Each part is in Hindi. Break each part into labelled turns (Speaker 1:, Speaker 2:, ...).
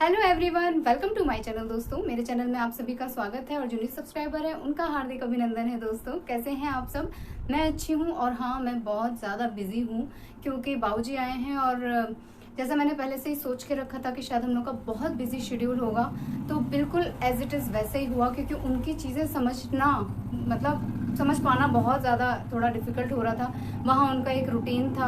Speaker 1: Hello everyone, welcome to my channel. दोस्तों, मेरे चैनल में आप सभी का स्वागत है और जो न्यू सब्सक्राइबर है उनका हार्दिक अभिनंदन है। दोस्तों, कैसे हैं आप सब? मैं अच्छी हूं और हाँ, मैं बहुत ज़्यादा बिजी हूं क्योंकि बाबूजी आए हैं और जैसा मैंने पहले से ही सोच के रखा था कि शायद हम लोग का बहुत बिजी शेड्यूल होगा, तो बिल्कुल एज इट इज़ वैसे ही हुआ क्योंकि उनकी चीज़ें समझ पाना बहुत ज़्यादा थोड़ा डिफ़िकल्ट हो रहा था। वहाँ उनका एक रूटीन था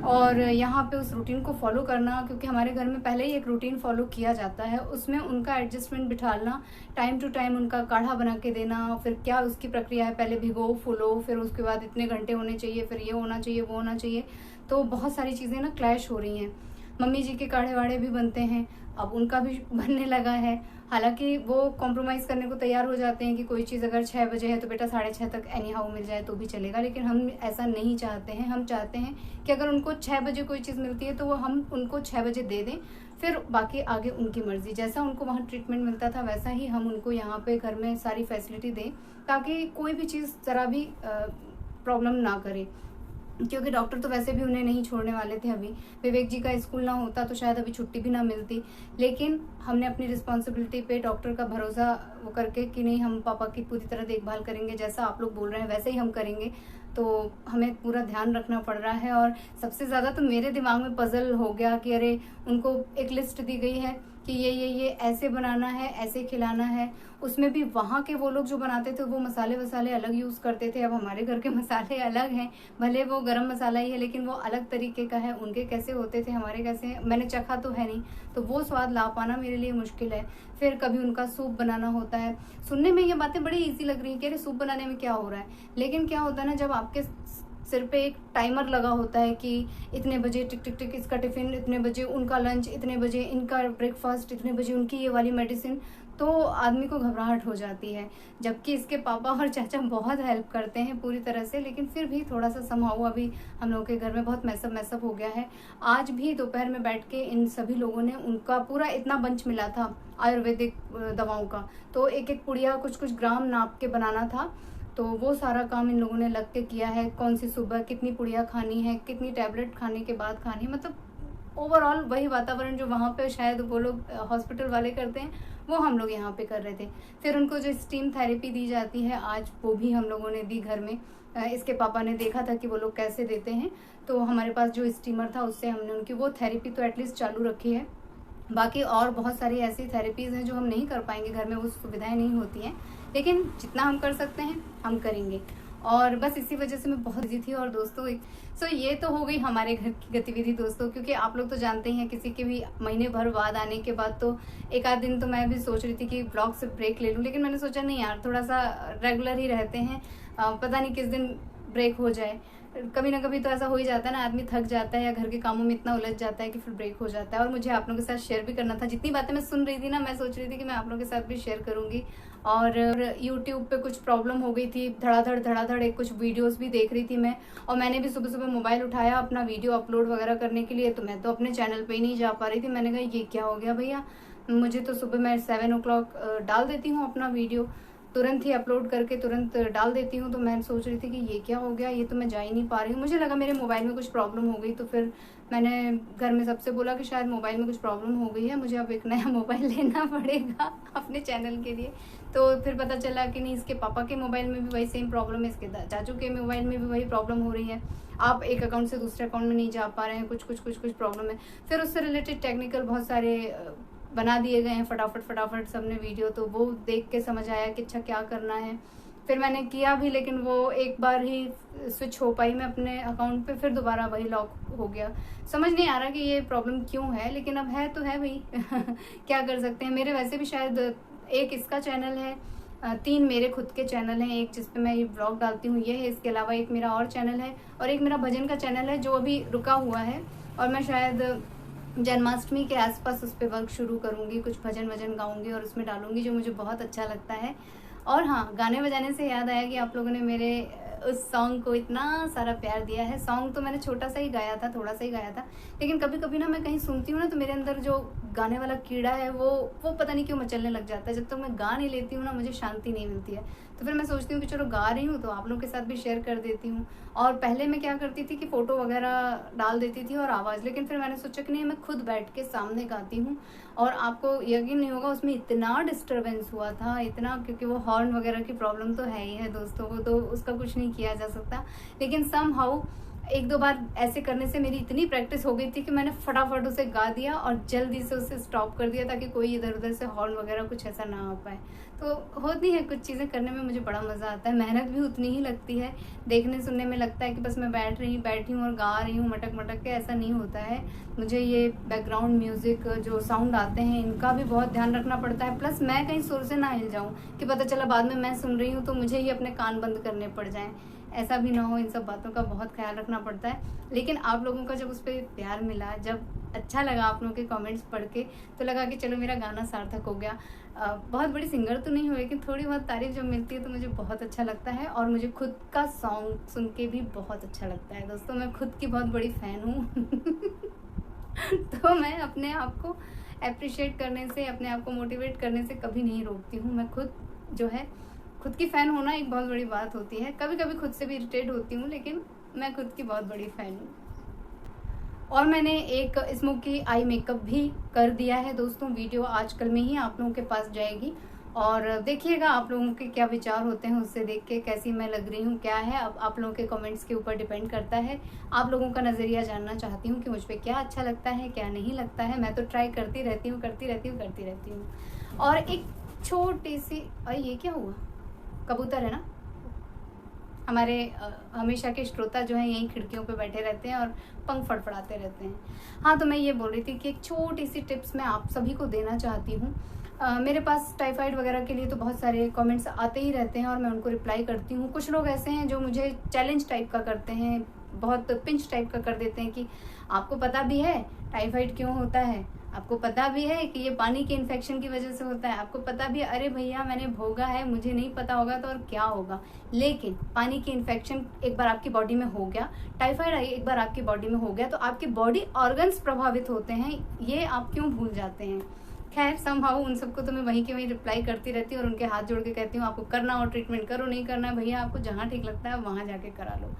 Speaker 1: और यहाँ पे उस रूटीन को फॉलो करना, क्योंकि हमारे घर में पहले ही एक रूटीन फॉलो किया जाता है, उसमें उनका एडजस्टमेंट बिठाना, टाइम टू टाइम उनका काढ़ा बना के देना, फिर क्या उसकी प्रक्रिया है, पहले भिगो फुलो, फिर उसके बाद इतने घंटे होने चाहिए, फिर ये होना चाहिए वो होना चाहिए। तो बहुत सारी चीज़ें ना क्लैश हो रही हैं। मम्मी जी के काढ़े वाढ़े भी बनते हैं, अब उनका भी बनने लगा है। हालांकि वो कॉम्प्रोमाइज़ करने को तैयार हो जाते हैं कि कोई चीज़ अगर 6 बजे है तो बेटा 6:30 तक एनी हाउ मिल जाए तो भी चलेगा, लेकिन हम ऐसा नहीं चाहते हैं। हम चाहते हैं कि अगर उनको 6 बजे कोई चीज़ मिलती है तो वो हम उनको 6 बजे दे दें, फिर बाकी आगे उनकी मर्जी। जैसा उनको वहाँ ट्रीटमेंट मिलता था वैसा ही हम उनको यहाँ पे घर में सारी फैसिलिटी दें, ताकि कोई भी चीज़ ज़रा भी प्रॉब्लम ना करे, क्योंकि डॉक्टर तो वैसे भी उन्हें नहीं छोड़ने वाले थे। अभी विवेक जी का स्कूल ना होता तो शायद अभी छुट्टी भी ना मिलती, लेकिन हमने अपनी रिस्पॉन्सिबिलिटी पे डॉक्टर का भरोसा वो करके कि नहीं, हम पापा की पूरी तरह देखभाल करेंगे, जैसा आप लोग बोल रहे हैं वैसे ही हम करेंगे। तो हमें पूरा ध्यान रखना पड़ रहा है और सबसे ज़्यादा तो मेरे दिमाग में पजल हो गया कि अरे, उनको एक लिस्ट दी गई है कि ये ऐसे बनाना है, ऐसे खिलाना है। उसमें भी वहाँ के वो लोग जो बनाते थे वो मसाले वसाले अलग यूज़ करते थे। अब हमारे घर के मसाले अलग हैं, भले वो गरम मसाला ही है लेकिन वो अलग तरीके का है। उनके कैसे होते थे, हमारे कैसे, मैंने चखा तो है नहीं, तो वो स्वाद ला पाना मेरे लिए मुश्किल है। फिर कभी उनका सूप बनाना होता है। सुनने में ये बातें बड़ी ईजी लग रही है कि अरे सूप बनाने में क्या हो रहा है, लेकिन क्या होता है ना, जब आपके सिर पे एक टाइमर लगा होता है कि इतने बजे टिक टिक टिक इसका टिफिन, इतने बजे उनका लंच, इतने बजे इनका ब्रेकफास्ट, इतने बजे उनकी ये वाली मेडिसिन, तो आदमी को घबराहट हो जाती है। जबकि इसके पापा और चाचा बहुत हेल्प करते हैं पूरी तरह से, लेकिन फिर भी थोड़ा सा संभाव अभी हम लोगों के घर में बहुत मैसअप हो गया है। आज भी दोपहर में बैठ के इन सभी लोगों ने, उनका पूरा इतना बंच मिला था आयुर्वेदिक दवाओं का, तो एक एक पुड़िया कुछ ग्राम नाप के बनाना था, तो वो सारा काम इन लोगों ने लग के किया है। कौन सी सुबह कितनी पुड़िया खानी है, कितनी टैबलेट खाने के बाद खानी है, मतलब ओवरऑल वही वातावरण जो वहाँ पे शायद वो लोग हॉस्पिटल वाले करते हैं वो हम लोग यहाँ पे कर रहे थे। फिर उनको जो स्टीम थेरेपी दी जाती है आज, वो भी हम लोगों ने दी घर में। इसके पापा ने देखा था कि वो लोग कैसे देते हैं, तो हमारे पास जो स्टीमर था उससे हमने उनकी वो थेरेपी तो एटलीस्ट चालू रखी है। बाकी और बहुत सारी ऐसी थेरेपीज़ हैं जो हम नहीं कर पाएंगे, घर में वो सुविधाएं नहीं होती हैं, लेकिन जितना हम कर सकते हैं हम करेंगे। और बस इसी वजह से मैं बहुत बिजी थी। और दोस्तों, ये तो हो गई हमारे घर की गतिविधि दोस्तों, क्योंकि आप लोग तो जानते ही हैं किसी के भी महीने भर बाद आने के बाद तो एक आध दिन तो मैं भी सोच रही थी कि ब्लॉग से ब्रेक ले लूँ, लेकिन मैंने सोचा नहीं यार, थोड़ा सा रेगुलर ही रहते हैं, पता नहीं किस दिन ब्रेक हो जाए। कभी ना कभी तो ऐसा हो ही जाता है ना, आदमी थक जाता है या घर के कामों में इतना उलझ जाता है कि फिर ब्रेक हो जाता है। और मुझे आप लोगों के साथ शेयर भी करना था, जितनी बातें मैं सुन रही थी ना, मैं सोच रही थी कि मैं आप लोगों के साथ भी शेयर करूंगी। और यूट्यूब पे कुछ प्रॉब्लम हो गई थी, धड़ाधड़ एक कुछ वीडियोस भी देख रही थी मैं, और मैंने भी सुबह सुबह मोबाइल उठाया अपना वीडियो अपलोड वगैरह करने के लिए, तो मैं तो अपने चैनल पे ही नहीं जा पा रही थी। मैंने कहा ये क्या हो गया भैया, मुझे तो सुबह मैं 7 o'clock डाल देती हूँ अपना वीडियो, तुरंत ही अपलोड करके तुरंत डाल देती हूँ, तो मैं सोच रही थी कि ये क्या हो गया, ये तो मैं जा ही नहीं पा रही हूँ। मुझे लगा मेरे मोबाइल में कुछ प्रॉब्लम हो गई, तो फिर मैंने घर में सबसे बोला कि शायद मोबाइल में कुछ प्रॉब्लम हो गई है, मुझे अब एक नया मोबाइल लेना पड़ेगा अपने चैनल के लिए। तो फिर पता चला कि नहीं, इसके पापा के मोबाइल में भी वही सेम प्रॉब्लम है, इसके चाचू के मोबाइल में भी वही प्रॉब्लम हो रही है, आप एक अकाउंट से दूसरे अकाउंट में नहीं जा पा रहे हैं, कुछ प्रॉब्लम है। फिर उससे रिलेटेड टेक्निकल बहुत सारे बना दिए गए हैं फटाफट सबने वीडियो, तो वो देख के समझ आया कि अच्छा क्या करना है। फिर मैंने किया भी, लेकिन वो एक बार ही स्विच हो पाई मैं अपने अकाउंट पे, फिर दोबारा वही लॉक हो गया। समझ नहीं आ रहा कि ये प्रॉब्लम क्यों है, लेकिन अब है तो है भाई क्या कर सकते हैं। मेरे वैसे भी शायद एक इसका चैनल है, 3 मेरे खुद के चैनल हैं, एक जिस पे मैं ये ब्लॉग डालती हूँ ये है, इसके अलावा एक मेरा और चैनल है, और एक मेरा भजन का चैनल है जो अभी रुका हुआ है, और मैं शायद जन्माष्टमी के आसपास उस पर वर्क शुरू करूँगी, कुछ भजन वजन गाऊंगी और उसमें डालूंगी, जो मुझे बहुत अच्छा लगता है। और हाँ, गाने बजाने से याद आया कि आप लोगों ने मेरे उस सॉन्ग को इतना सारा प्यार दिया है। सॉन्ग तो मैंने छोटा सा ही गाया था, थोड़ा सा ही गाया था, लेकिन कभी कभी ना मैं कहीं सुनती हूँ ना, तो मेरे अंदर जो गाने वाला कीड़ा है वो पता नहीं क्यों मचलने लग जाता है। जब तक मैं गा नहीं लेती हूँ ना, मुझे शांति नहीं मिलती है। तो फिर मैं सोचती हूँ कि चलो गा रही हूँ तो आप लोगों के साथ भी शेयर कर देती हूँ। और पहले मैं क्या करती थी कि फ़ोटो वगैरह डाल देती थी और आवाज़, लेकिन फिर मैंने सोचा कि नहीं, मैं खुद बैठ के सामने गाती हूँ। और आपको यकीन नहीं होगा, उसमें इतना डिस्टर्बेंस हुआ था, इतना, क्योंकि वो हॉर्न वगैरह की प्रॉब्लम तो है ही है दोस्तों, वो तो उसका कुछ नहीं किया जा सकता। लेकिन समहाउ एक दो बार ऐसे करने से मेरी इतनी प्रैक्टिस हो गई थी कि मैंने फटाफट उसे गा दिया और जल्दी से उसे स्टॉप कर दिया, ताकि कोई इधर उधर से हॉर्न वगैरह कुछ ऐसा ना हो पाए। तो होती है कुछ चीज़ें करने में मुझे बड़ा मज़ा आता है, मेहनत भी उतनी ही लगती है। देखने सुनने में लगता है कि बस मैं बैठी हूँ और गा रही हूँ मटक मटक के, ऐसा नहीं होता है। मुझे ये बैकग्राउंड म्यूज़िक जो साउंड आते हैं इनका भी बहुत ध्यान रखना पड़ता है। प्लस मैं कहीं सुर से ना हिल जाऊँ कि पता चला बाद में मैं सुन रही हूँ तो मुझे ही अपने कान बंद करने पड़ जाएँ, ऐसा भी ना हो। इन सब बातों का बहुत ख्याल रखना पड़ता है। लेकिन आप लोगों का जब उस पर प्यार मिला, जब अच्छा लगा आप लोगों के कमेंट्स पढ़ के, तो लगा कि चलो मेरा गाना सार्थक हो गया। बहुत बड़ी सिंगर तो नहीं हो, लेकिन थोड़ी बहुत तारीफ जब मिलती है तो मुझे बहुत अच्छा लगता है। और मुझे खुद का सॉन्ग सुन के भी बहुत अच्छा लगता है दोस्तों, मैं खुद की बहुत बड़ी फ़ैन हूँ। तो मैं अपने आप को अप्रिशिएट करने से, अपने आप को मोटिवेट करने से कभी नहीं रोकती हूँ। मैं खुद जो है, खुद की फ़ैन होना एक बहुत बड़ी बात होती है। कभी कभी खुद से भी इरिटेट होती हूँ, लेकिन मैं खुद की बहुत बड़ी फ़ैन हूँ। और मैंने एक स्मोकी आई मेकअप भी कर दिया है दोस्तों, वीडियो आजकल में ही आप लोगों के पास जाएगी। और देखिएगा आप लोगों के क्या विचार होते हैं, उससे देख के कैसी मैं लग रही हूँ, क्या है, अब आप लोगों के कमेंट्स के ऊपर डिपेंड करता है। आप लोगों का नज़रिया जानना चाहती हूँ कि मुझ पर क्या अच्छा लगता है, क्या नहीं लगता है। मैं तो ट्राई करती रहती हूँ। और एक छोटी सी, अरे ये क्या हुआ, कबूतर है ना, हमारे हमेशा के श्रोता जो हैं यहीं खिड़कियों पे बैठे रहते हैं और पंख फड़फड़ाते रहते हैं। हाँ, तो मैं ये बोल रही थी कि एक छोटी सी टिप्स मैं आप सभी को देना चाहती हूँ। मेरे पास टाइफाइड वगैरह के लिए तो बहुत सारे कमेंट्स आते ही रहते हैं और मैं उनको रिप्लाई करती हूँ। कुछ लोग ऐसे हैं जो मुझे चैलेंज टाइप का करते हैं, बहुत पिंच टाइप का कर देते हैं कि आपको पता भी है टाइफाइड क्यों होता है, आपको पता भी है कि ये पानी के इन्फेक्शन की वजह से होता है, आपको पता भी, अरे भैया मैंने भोगा है, मुझे नहीं पता होगा तो और क्या होगा। लेकिन पानी की इन्फेक्शन एक बार आपकी बॉडी में हो गया, टाइफाइड एक बार आपकी बॉडी में हो गया, तो आपकी बॉडी ऑर्गन्स प्रभावित होते हैं, ये आप क्यों भूल जाते हैं। खैर समहाउ उन सबको तो मैं वहीं के वहीं रिप्लाई करती रहती हूँ और उनके हाथ जोड़ के कहती हूँ आपको करना हो ट्रीटमेंट करो, नहीं करना है भैया आपको जहाँ ठीक लगता है वहाँ जाके करा लो।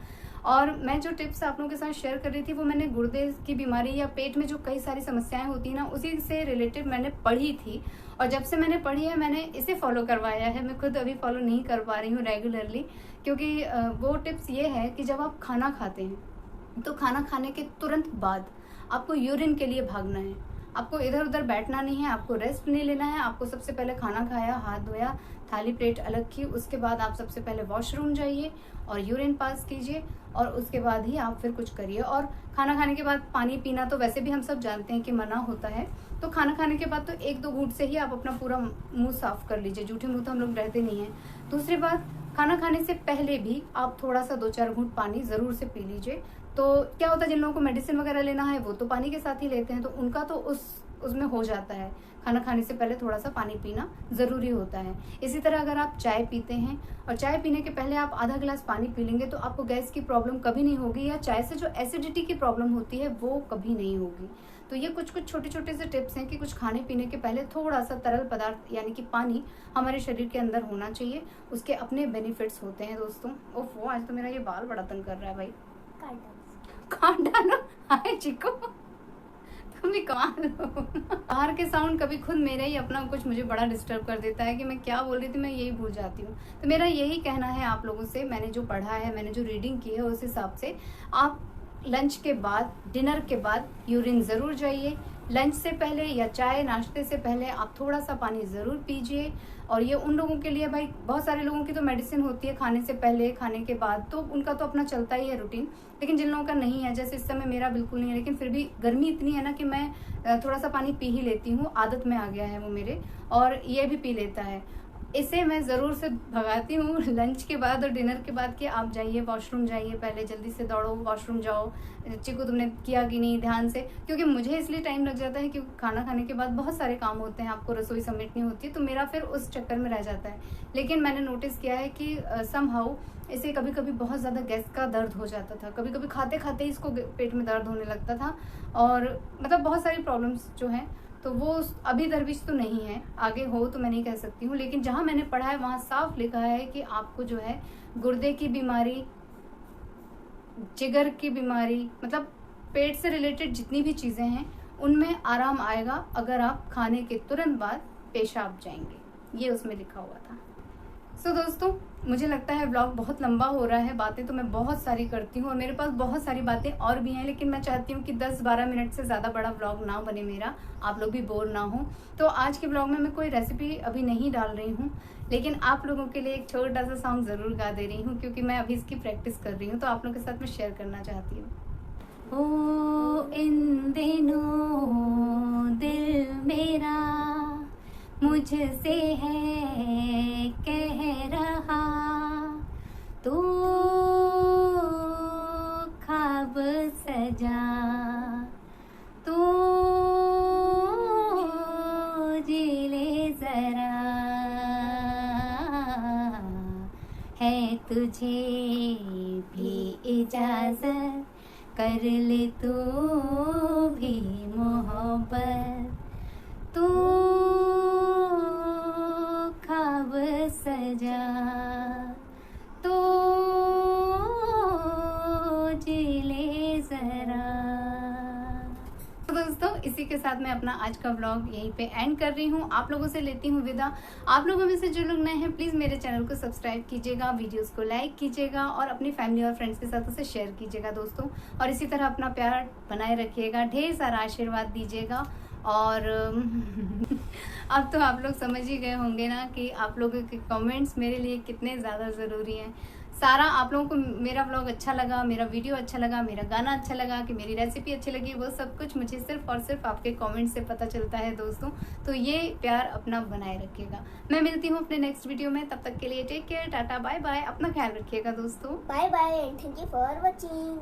Speaker 1: और मैं जो टिप्स आप लोगों के साथ शेयर कर रही थी वो मैंने गुर्दे की बीमारी या पेट में जो कई सारी समस्याएं होती हैं ना, उसी से रिलेटेड मैंने पढ़ी थी। और जब से मैंने पढ़ी है मैंने इसे फॉलो करवाया है। मैं खुद अभी फॉलो नहीं कर पा रही हूँ रेगुलरली, क्योंकि वो टिप्स ये है कि जब आप खाना खाते हैं तो खाना खाने के तुरंत बाद आपको यूरिन के लिए भागना है। आपको इधर उधर बैठना नहीं है, आपको रेस्ट नहीं लेना है। आपको सबसे पहले खाना खाया, हाथ धोया, थाली प्लेट अलग की, उसके बाद आप सबसे पहले वॉशरूम जाइए और यूरिन पास कीजिए और उसके बाद ही आप फिर कुछ करिए। और खाना खाने के बाद पानी पीना तो वैसे भी हम सब जानते हैं कि मना होता है, तो खाना खाने के बाद तो एक दो घूंट से ही आप अपना पूरा मुंह साफ कर लीजिए, जूठे मुंह तो हम लोग रहते नहीं हैं। दूसरी बात, खाना खाने से पहले भी आप थोड़ा सा 2-4 घूंट पानी ज़रूर से पी लीजिए। तो क्या होता है, जिन लोगों को मेडिसिन वगैरह लेना है वो तो पानी के साथ ही लेते हैं, तो उनका तो उसमें हो जाता है। खाना खाने से पहले थोड़ा सा पानी पीना ज़रूरी होता है। इसी तरह अगर आप चाय पीते हैं और चाय पीने के पहले आप आधा गिलास पानी पी लेंगे तो आपको गैस की प्रॉब्लम कभी नहीं होगी, या चाय से जो एसिडिटी की प्रॉब्लम होती है वो कभी नहीं होगी। तो ये कुछ छोटे छोटे से टिप्स हैं कि कुछ खाने पीने के पहले थोड़ा सा तरल पदार्थ यानी कि पानी हमारे शरीर के अंदर होना चाहिए, उसके अपने बेनिफिट्स होते हैं दोस्तों। ओफो, आज तो मेरा ये बाल बड़ा तंग कर रहा है भाई, काट डालो। हाय चिको, तुम भी कमाल हो। बाहर के साउंड कभी खुद मेरा ही अपना कुछ मुझे बड़ा डिस्टर्ब कर देता है कि मैं क्या बोल रही थी, मैं यही भूल जाती हूँ। तो मेरा यही कहना है आप लोगों से, मैंने जो पढ़ा है, मैंने जो रीडिंग की है उस हिसाब से आप लंच के बाद, डिनर के बाद यूरिन ज़रूर जाइए। लंच से पहले या चाय नाश्ते से पहले आप थोड़ा सा पानी ज़रूर पीजिए। और ये उन लोगों के लिए, भाई बहुत सारे लोगों की तो मेडिसिन होती है खाने से पहले, खाने के बाद, तो उनका तो अपना चलता ही है रूटीन। लेकिन जिन लोगों का नहीं है, जैसे इस समय मेरा बिल्कुल नहीं है, लेकिन फिर भी गर्मी इतनी है ना कि मैं थोड़ा सा पानी पी ही लेती हूँ, आदत में आ गया है वो मेरे, और ये भी पी लेता है। इसे मैं ज़रूर से भगाती हूँ लंच के बाद और डिनर के बाद कि आप जाइए वॉशरूम जाइए, पहले जल्दी से दौड़ो वॉशरूम जाओ। चिकू तुमने किया कि नहीं ध्यान से, क्योंकि मुझे इसलिए टाइम लग जाता है क्योंकि खाना खाने के बाद बहुत सारे काम होते हैं, आपको रसोई समेटनी होती है, तो मेरा फिर उस चक्कर में रह जाता है। लेकिन मैंने नोटिस किया है कि समहाउ इसे कभी कभी बहुत ज़्यादा गैस का दर्द हो जाता था, कभी कभी खाते खाते ही इसको पेट में दर्द होने लगता था, और मतलब बहुत सारी प्रॉब्लम्स जो हैं, तो वो अभी दरविश तो नहीं है, आगे हो तो मैं नहीं कह सकती हूँ, लेकिन जहाँ मैंने पढ़ा है वहाँ साफ लिखा है कि आपको जो है गुर्दे की बीमारी, जिगर की बीमारी, मतलब पेट से रिलेटेड जितनी भी चीज़ें हैं उनमें आराम आएगा अगर आप खाने के तुरंत बाद पेशाब जाएंगे, ये उसमें लिखा हुआ था। सो दोस्तों, मुझे लगता है व्लॉग बहुत लंबा हो रहा है, बातें तो मैं बहुत सारी करती हूँ और मेरे पास बहुत सारी बातें और भी हैं, लेकिन मैं चाहती हूँ कि 10-12 मिनट से ज़्यादा बड़ा व्लॉग ना बने मेरा, आप लोग भी बोर ना हो। तो आज के व्लॉग में मैं कोई रेसिपी अभी नहीं डाल रही हूँ, लेकिन आप लोगों के लिए एक छोटा सा सॉन्ग ज़रूर गा दे रही हूँ, क्योंकि मैं अभी इसकी प्रैक्टिस कर रही हूँ, तो आप लोगों के साथ मैं शेयर करना चाहती हूँ। ओ इन दिनों दिल मेरा मुझसे है कह रहा, तू ख्वाब सजा, तू जी ले जरा, है तुझे भी इजाजत, कर ले तू भी मोहब्बत, तू ख्वाब सजा, तो जी ले जरा। तो दोस्तों, इसी के साथ मैं अपना आज का व्लॉग यहीं पे एंड कर रही हूँ। आप लोगों से लेती हूँ विदा। आप लोगों में से जो लोग नए हैं प्लीज़ मेरे चैनल को सब्सक्राइब कीजिएगा, वीडियोस को लाइक कीजिएगा और अपनी फैमिली और फ्रेंड्स के साथ उसे शेयर कीजिएगा दोस्तों। और इसी तरह अपना प्यार बनाए रखिएगा, ढेर सारा आशीर्वाद दीजिएगा। और अब तो आप लोग समझ ही गए होंगे ना कि आप लोगों के कमेंट्स मेरे लिए कितने ज़्यादा ज़रूरी हैं। सारा आप लोगों को मेरा व्लॉग अच्छा लगा, मेरा वीडियो अच्छा लगा, मेरा गाना अच्छा लगा, कि मेरी रेसिपी अच्छी लगी, वो सब कुछ मुझे सिर्फ और सिर्फ आपके कमेंट से पता चलता है दोस्तों। तो ये प्यार अपना बनाए रखिएगा। मैं मिलती हूँ अपने नेक्स्ट वीडियो में, तब तक के लिए take care, tata bye bye, अपना ख्याल रखिएगा दोस्तों।
Speaker 2: Bye bye and thank you for watching.